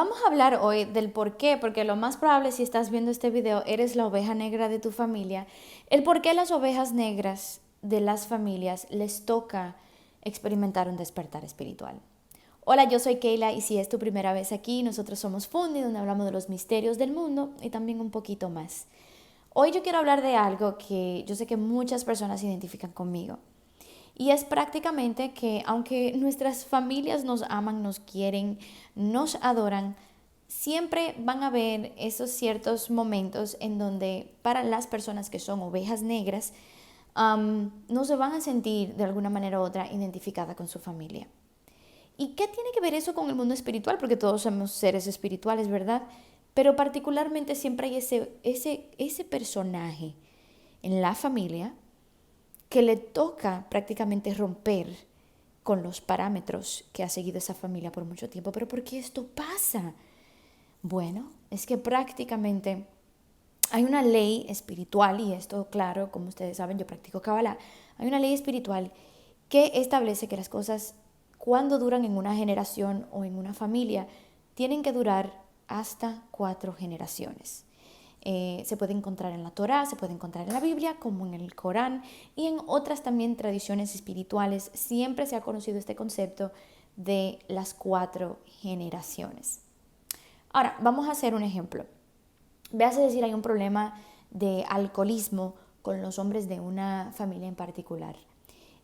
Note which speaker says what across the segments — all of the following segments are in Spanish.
Speaker 1: Vamos a hablar hoy del por qué, porque lo más probable si estás viendo este video eres la oveja negra de tu familia, el por qué las ovejas negras de las familias les toca experimentar un despertar espiritual. Hola, yo soy Keila y si es tu primera vez aquí, nosotros somos Fundi, donde hablamos de los misterios del mundo y también un poquito más. Hoy yo quiero hablar de algo que yo sé que muchas personas se identifican conmigo. Y es prácticamente que aunque nuestras familias nos aman, nos quieren, nos adoran, siempre van a haber esos ciertos momentos en donde para las personas que son ovejas negras, no se van a sentir de alguna manera u otra identificada con su familia. ¿Y qué tiene que ver eso con el mundo espiritual? Porque todos somos seres espirituales, ¿verdad? Pero particularmente siempre hay ese personaje en la familia que le toca prácticamente romper con los parámetros que ha seguido esa familia por mucho tiempo. ¿Pero por qué esto pasa? Bueno, es que prácticamente hay una ley espiritual, y esto, claro, como ustedes saben, yo practico Kabbalah, hay una ley espiritual que establece que las cosas, cuando duran en una generación o en una familia, tienen que durar hasta 4 generaciones. Se puede encontrar en la Torá, se puede encontrar en la Biblia, como en el Corán y en otras también tradiciones espirituales. Siempre se ha conocido este concepto de las 4 generaciones. Ahora, vamos a hacer un ejemplo. Véase decir, hay un problema de alcoholismo con los hombres de una familia en particular.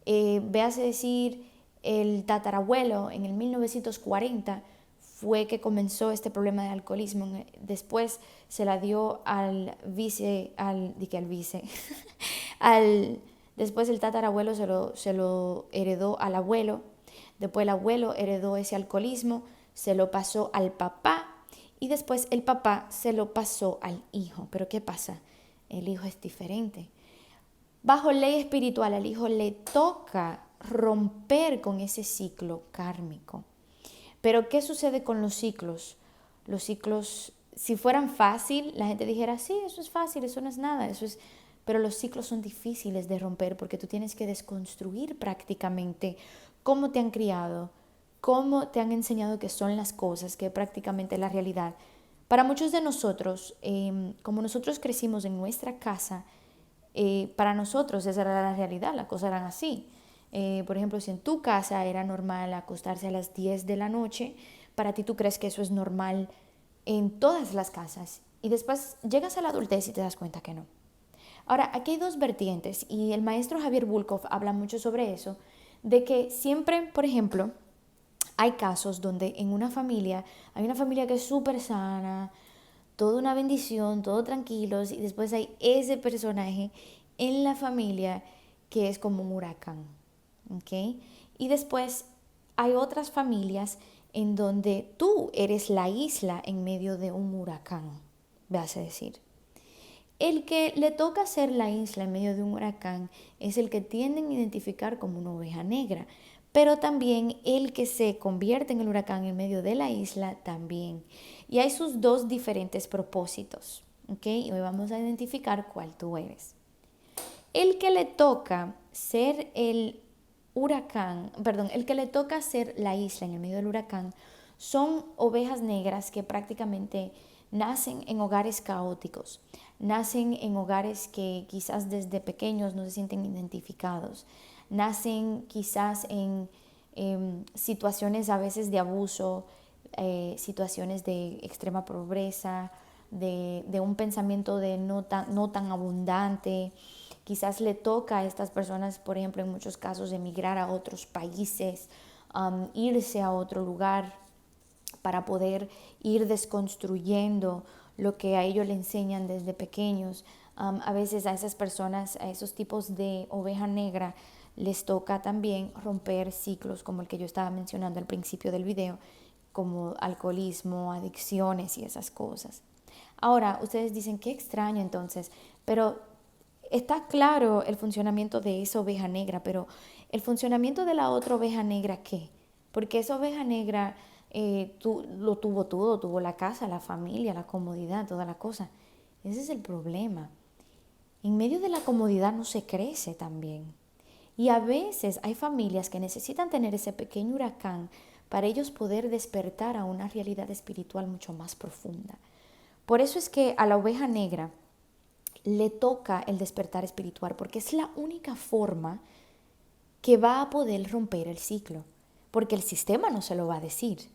Speaker 1: Véase decir, el tatarabuelo en el 1940 fue que comenzó este problema de alcoholismo. Después se la dio al vice, después el tatarabuelo se lo heredó al abuelo. Después el abuelo heredó ese alcoholismo, se lo pasó al papá y después el papá se lo pasó al hijo. Pero ¿qué pasa? El hijo es diferente. Bajo ley espiritual al hijo le toca romper con ese ciclo kármico. Pero ¿qué sucede con los ciclos? Los ciclos, si fueran fácil, la gente dijera, sí, eso es fácil, eso no es nada, pero los ciclos son difíciles de romper porque tú tienes que desconstruir prácticamente cómo te han criado, cómo te han enseñado que son las cosas, que prácticamente es la realidad. Para muchos de nosotros, como nosotros crecimos en nuestra casa, para nosotros esa era la realidad, las cosas eran así. Por ejemplo, si en tu casa era normal acostarse a las 10 de la noche, para ti tú crees que eso es normal en todas las casas. Y después llegas a la adultez y te das cuenta que no. Ahora, aquí hay dos vertientes y el maestro Javier Bulkov habla mucho sobre eso, de que siempre, por ejemplo, hay casos donde en una familia, hay una familia que es súper sana, toda una bendición, todo tranquilos, y después hay ese personaje en la familia que es como un huracán, ¿ok? Y después hay otras familias en donde tú eres la isla en medio de un huracán, vas a decir. El que le toca ser la isla en medio de un huracán es el que tienden a identificar como una oveja negra, pero también el que se convierte en el huracán en medio de la isla también. Y hay sus dos diferentes propósitos, ¿ok? Y hoy vamos a identificar cuál tú eres. El que le toca ser el huracán, perdón, el que le toca ser la isla en el medio del huracán son ovejas negras que prácticamente nacen en hogares caóticos, nacen en hogares que quizás desde pequeños no se sienten identificados, nacen quizás en situaciones a veces de abuso, situaciones de extrema pobreza, de un pensamiento de no tan abundante. Quizás le toca a estas personas, por ejemplo, en muchos casos, emigrar a otros países, irse a otro lugar para poder ir desconstruyendo lo que a ellos le enseñan desde pequeños. A veces a esas personas, a esos tipos de oveja negra, les toca también romper ciclos como el que yo estaba mencionando al principio del video, como alcoholismo, adicciones y esas cosas. Ahora, ustedes dicen, qué extraño entonces, pero está claro el funcionamiento de esa oveja negra, pero el funcionamiento de la otra oveja negra, ¿qué? Porque esa oveja negra lo tuvo todo, tuvo la casa, la familia, la comodidad, toda la cosa. Ese es el problema. En medio de la comodidad no se crece también. Y a veces hay familias que necesitan tener ese pequeño huracán para ellos poder despertar a una realidad espiritual mucho más profunda. Por eso es que a la oveja negra le toca el despertar espiritual, porque es la única forma que va a poder romper el ciclo, porque el sistema no se lo va a decir,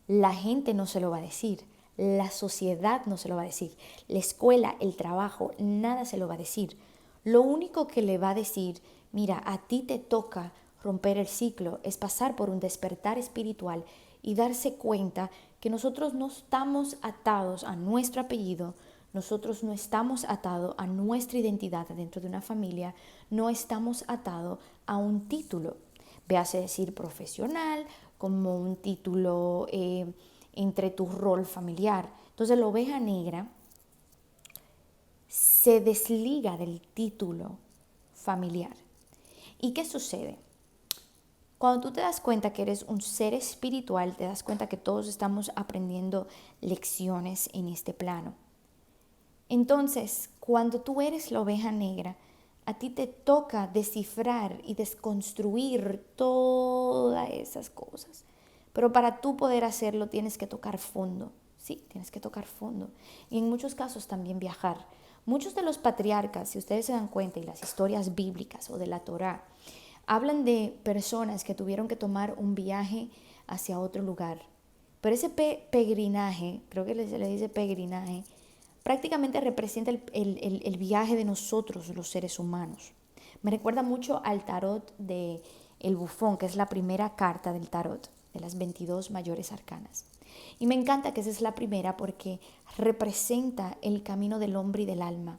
Speaker 1: la gente no se lo va a decir, la sociedad no se lo va a decir, la escuela, el trabajo, nada se lo va a decir. Lo único que le va a decir, mira, a ti te toca romper el ciclo, es pasar por un despertar espiritual y darse cuenta que nosotros no estamos atados a nuestro apellido, nosotros no estamos atados a nuestra identidad dentro de una familia, no estamos atados a un título, véase decir profesional, como un título entre tu rol familiar. Entonces la oveja negra se desliga del título familiar. ¿Y qué sucede? Cuando tú te das cuenta que eres un ser espiritual, te das cuenta que todos estamos aprendiendo lecciones en este plano. Entonces, cuando tú eres la oveja negra, a ti te toca descifrar y desconstruir todas esas cosas. Pero para tú poder hacerlo tienes que tocar fondo. Sí, tienes que tocar fondo. Y en muchos casos también viajar. Muchos de los patriarcas, si ustedes se dan cuenta, y las historias bíblicas o de la Torá, hablan de personas que tuvieron que tomar un viaje hacia otro lugar. Pero ese peregrinaje, creo que se le dice peregrinaje, prácticamente representa el viaje de nosotros, los seres humanos. Me recuerda mucho al tarot de El Bufón, que es la primera carta del tarot, de las 22 mayores arcanas. Y me encanta que esa es la primera porque representa el camino del hombre y del alma.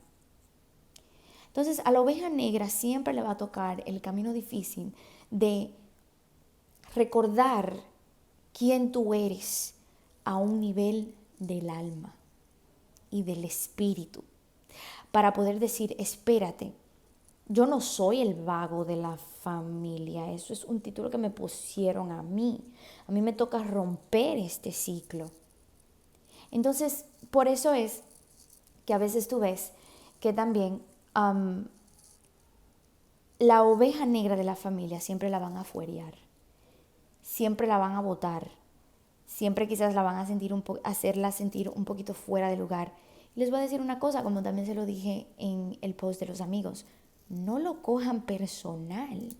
Speaker 1: Entonces, a la oveja negra siempre le va a tocar el camino difícil de recordar quién tú eres a un nivel del alma y del espíritu, para poder decir, espérate, yo no soy el vago de la familia, eso es un título que me pusieron a mí me toca romper este ciclo. Entonces, por eso es que a veces tú ves que también la oveja negra de la familia siempre la van a fuerear, siempre la van a botar, siempre quizás la van a hacerla sentir un poquito fuera de lugar. Y les voy a decir una cosa, como también se lo dije en el post de los amigos, no lo cojan personal.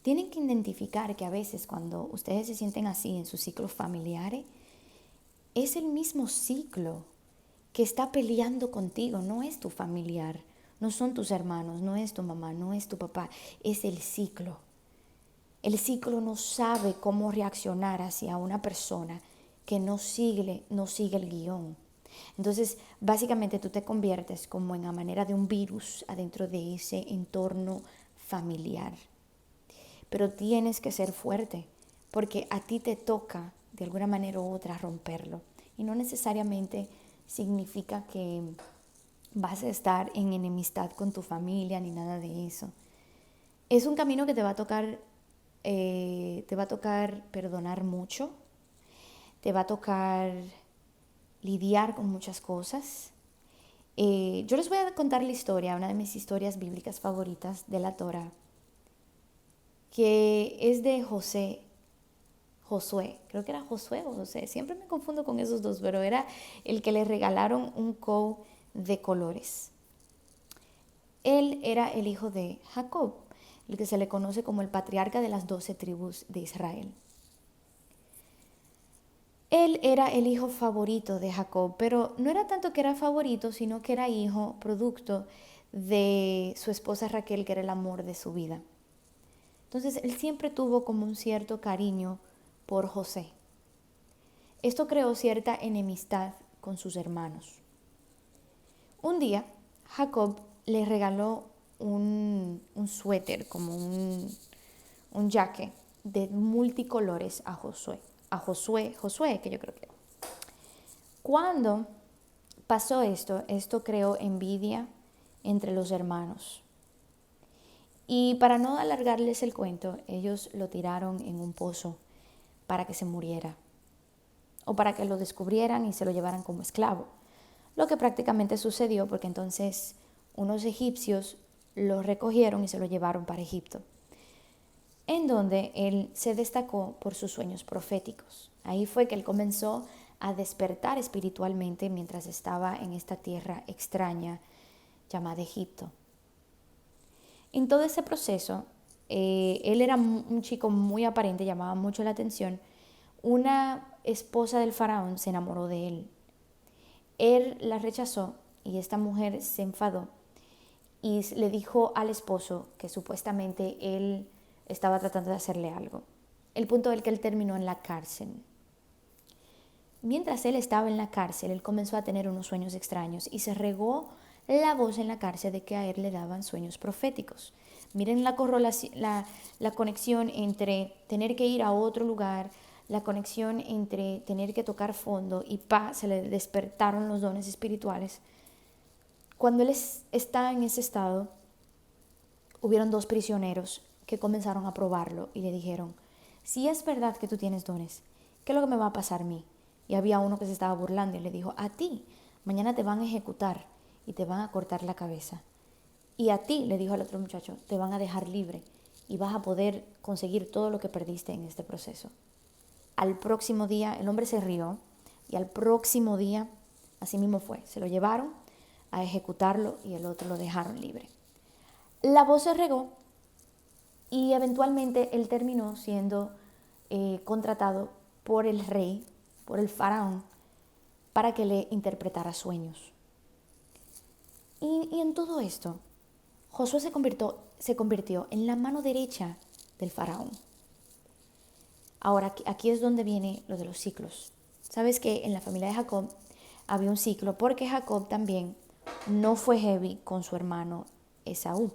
Speaker 1: Tienen que identificar que a veces cuando ustedes se sienten así en sus ciclos familiares, es el mismo ciclo que está peleando contigo, no es tu familiar, no son tus hermanos, no es tu mamá, no es tu papá, es el ciclo. El ciclo no sabe cómo reaccionar hacia una persona que no sigue el guión. Entonces, básicamente tú te conviertes como en la manera de un virus adentro de ese entorno familiar. Pero tienes que ser fuerte, porque a ti te toca, de alguna manera u otra, romperlo. Y no necesariamente significa que vas a estar en enemistad con tu familia ni nada de eso. Es un camino que te va a tocar perdonar mucho, te va a tocar lidiar con muchas cosas. Yo les voy a contar la historia, una de mis historias bíblicas favoritas de la Torá, que es de Josué, creo que era Josué o José, siempre me confundo con esos dos, pero era el que le regalaron un coat de colores. Él era el hijo de Jacob, el que se le conoce como el patriarca de las 12 tribus de Israel. Él era el hijo favorito de Jacob, pero no era tanto que era favorito, sino que era hijo producto de su esposa Raquel, que era el amor de su vida. Entonces, él siempre tuvo como un cierto cariño por José. Esto creó cierta enemistad con sus hermanos. Un día, Jacob le regaló un suéter, como un jaque de multicolores a Josué, que yo creo que. Cuando pasó esto creó envidia entre los hermanos. Y para no alargarles el cuento, ellos lo tiraron en un pozo para que se muriera, o para que lo descubrieran y se lo llevaran como esclavo. Lo que prácticamente sucedió, porque entonces unos egipcios lo recogieron y se lo llevaron para Egipto. en donde él se destacó por sus sueños proféticos. Ahí fue que él comenzó a despertar espiritualmente mientras estaba en esta tierra extraña llamada Egipto. En todo ese proceso, él era un chico muy aparente, llamaba mucho la atención. Una esposa del faraón se enamoró de él. Él la rechazó y esta mujer se enfadó y le dijo al esposo que supuestamente él estaba tratando de hacerle algo. El punto es que él terminó en la cárcel. Mientras él estaba en la cárcel, él comenzó a tener unos sueños extraños y se regó la voz en la cárcel de que a él le daban sueños proféticos. Miren la conexión entre tener que ir a otro lugar, la conexión entre tener que tocar fondo y se le despertaron los dones espirituales. Cuando él está en ese estado, hubieron 2 prisioneros que comenzaron a probarlo y le dijeron, si es verdad que tú tienes dones, ¿qué es lo que me va a pasar a mí? Y había uno que se estaba burlando y le dijo, a ti, mañana te van a ejecutar y te van a cortar la cabeza. Y a ti, le dijo al otro muchacho, te van a dejar libre y vas a poder conseguir todo lo que perdiste en este proceso. Al próximo día, el hombre se rió y al próximo día, así mismo fue, se lo llevaron a ejecutarlo y el otro lo dejaron libre. La voz se regó y eventualmente él terminó siendo contratado por el rey, por el faraón, para que le interpretara sueños. Y en todo esto, Josué se convirtió en la mano derecha del faraón. Ahora, aquí es donde viene lo de los ciclos. Sabes que en la familia de Jacob había un ciclo porque Jacob también no fue heavy con su hermano Esaú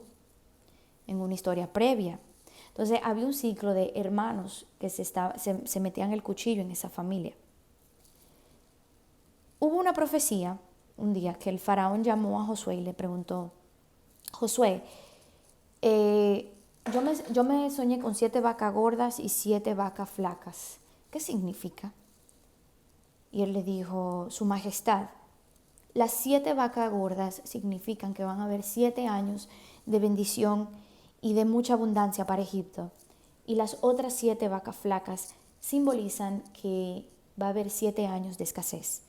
Speaker 1: en una historia previa. Entonces había un ciclo de hermanos que se metían el cuchillo en esa familia. Hubo una profecía un día que el faraón llamó a Josué y le preguntó, Josué, yo me soñé con 7 vacas gordas y 7 vacas flacas. ¿Qué significa? Y él le dijo, Su Majestad, las 7 vacas gordas significan que van a haber 7 años de bendición y de mucha abundancia para Egipto. Y las otras 7 vacas flacas simbolizan que va a haber 7 años de escasez.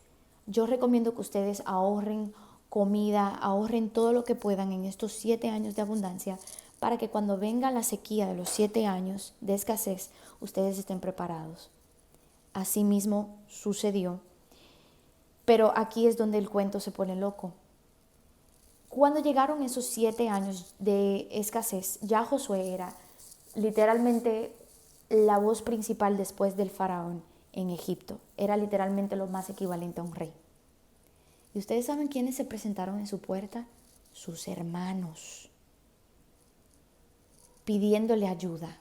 Speaker 1: Yo recomiendo que ustedes ahorren comida, ahorren todo lo que puedan en estos 7 años de abundancia para que cuando venga la sequía de los 7 años de escasez, ustedes estén preparados. Así mismo sucedió. Pero aquí es donde el cuento se pone loco. Cuando llegaron esos 7 años de escasez, ya Josué era literalmente la voz principal después del faraón en Egipto. Era literalmente lo más equivalente a un rey. ¿Y ustedes saben quiénes se presentaron en su puerta? Sus hermanos, pidiéndole ayuda.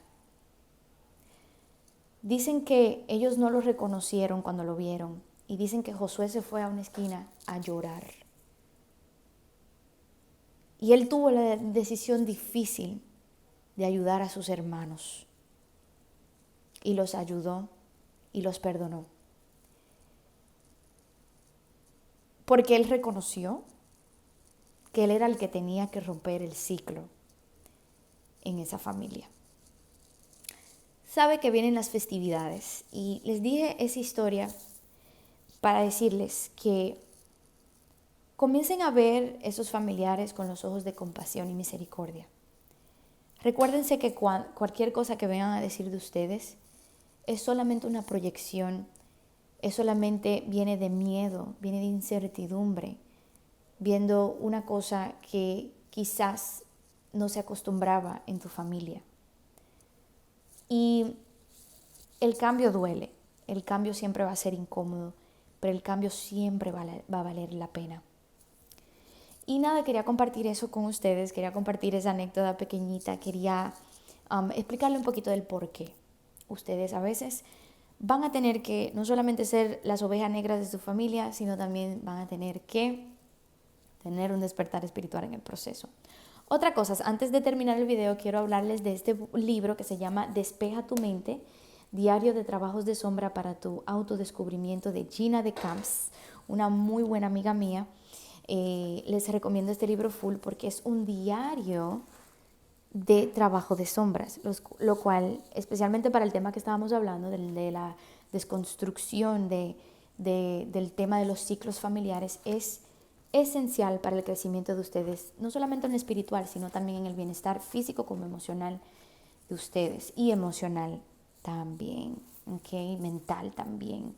Speaker 1: Dicen que ellos no lo reconocieron cuando lo vieron y dicen que Josué se fue a una esquina a llorar. Y él tuvo la decisión difícil de ayudar a sus hermanos. Y los ayudó y los perdonó. Porque él reconoció que él era el que tenía que romper el ciclo en esa familia. Sabe que vienen las festividades y les dije esa historia para decirles que comiencen a ver esos familiares con los ojos de compasión y misericordia. Recuérdense que cualquier cosa que vengan a decir de ustedes es solamente una proyección, es solamente viene de miedo, viene de incertidumbre, viendo una cosa que quizás no se acostumbraba en tu familia. Y el cambio duele, el cambio siempre va a ser incómodo, pero el cambio siempre va a valer la pena. Y nada, quería compartir eso con ustedes, quería compartir esa anécdota pequeñita, quería explicarle un poquito del por qué. Ustedes a veces van a tener que no solamente ser las ovejas negras de su familia, sino también van a tener que tener un despertar espiritual en el proceso. Otra cosa, antes de terminar el video, quiero hablarles de este libro que se llama Despeja tu mente, Diario de Trabajos de Sombra para tu Autodescubrimiento, de Gina de Camps, una muy buena amiga mía. Les recomiendo este libro full porque es un diario de trabajo de sombras, lo cual, especialmente para el tema que estábamos hablando, de la desconstrucción del tema de los ciclos familiares, es esencial para el crecimiento de ustedes, no solamente en lo espiritual, sino también en el bienestar físico como emocional de ustedes, y emocional también, ¿ok? Mental también.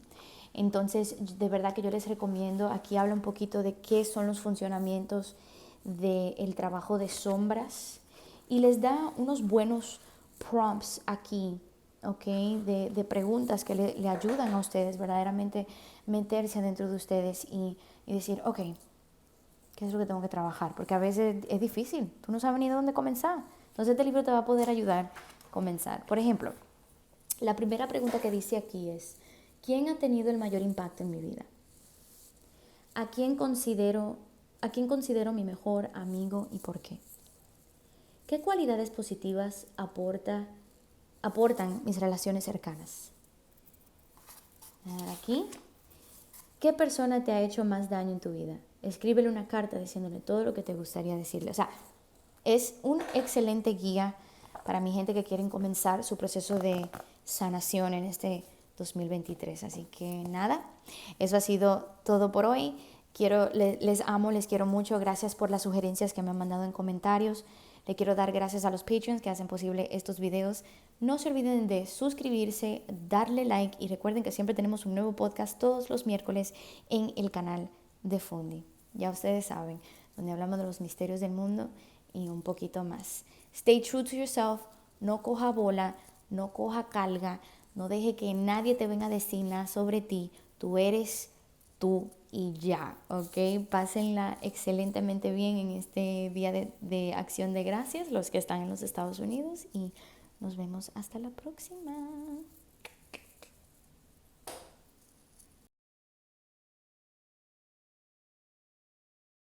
Speaker 1: Entonces, de verdad que yo les recomiendo, aquí habla un poquito de qué son los funcionamientos del trabajo de sombras y les da unos buenos prompts aquí, ¿ok? De preguntas que le ayudan a ustedes verdaderamente meterse dentro de ustedes y decir, ok, ¿qué es lo que tengo que trabajar? Porque a veces es difícil, tú no sabes ni de dónde comenzar. Entonces este libro te va a poder ayudar a comenzar. Por ejemplo, la primera pregunta que dice aquí es, ¿quién ha tenido el mayor impacto en mi vida? ¿A quién considero mi mejor amigo y por qué? ¿Qué cualidades positivas aportan mis relaciones cercanas? A ver aquí. ¿Qué persona te ha hecho más daño en tu vida? Escríbele una carta diciéndole todo lo que te gustaría decirle. O sea, es un excelente guía para mi gente que quieren comenzar su proceso de sanación en este 2023. Así que nada, eso ha sido todo por hoy. Les amo, les quiero mucho. Gracias por las sugerencias que me han mandado en comentarios. Le quiero dar gracias a los Patreons que hacen posible estos videos. No se olviden de suscribirse, darle like y recuerden que siempre tenemos un nuevo podcast todos los miércoles en el canal de Fundi. Ya ustedes saben, donde hablamos de los misterios del mundo y un poquito más. Stay true to yourself, no coja bola, no coja carga, no deje que nadie te venga a decir nada sobre ti. Tú eres tú y ya, ¿ok? Pásenla excelentemente bien en este día de acción de gracias, los que están en los Estados Unidos, y nos vemos hasta la próxima.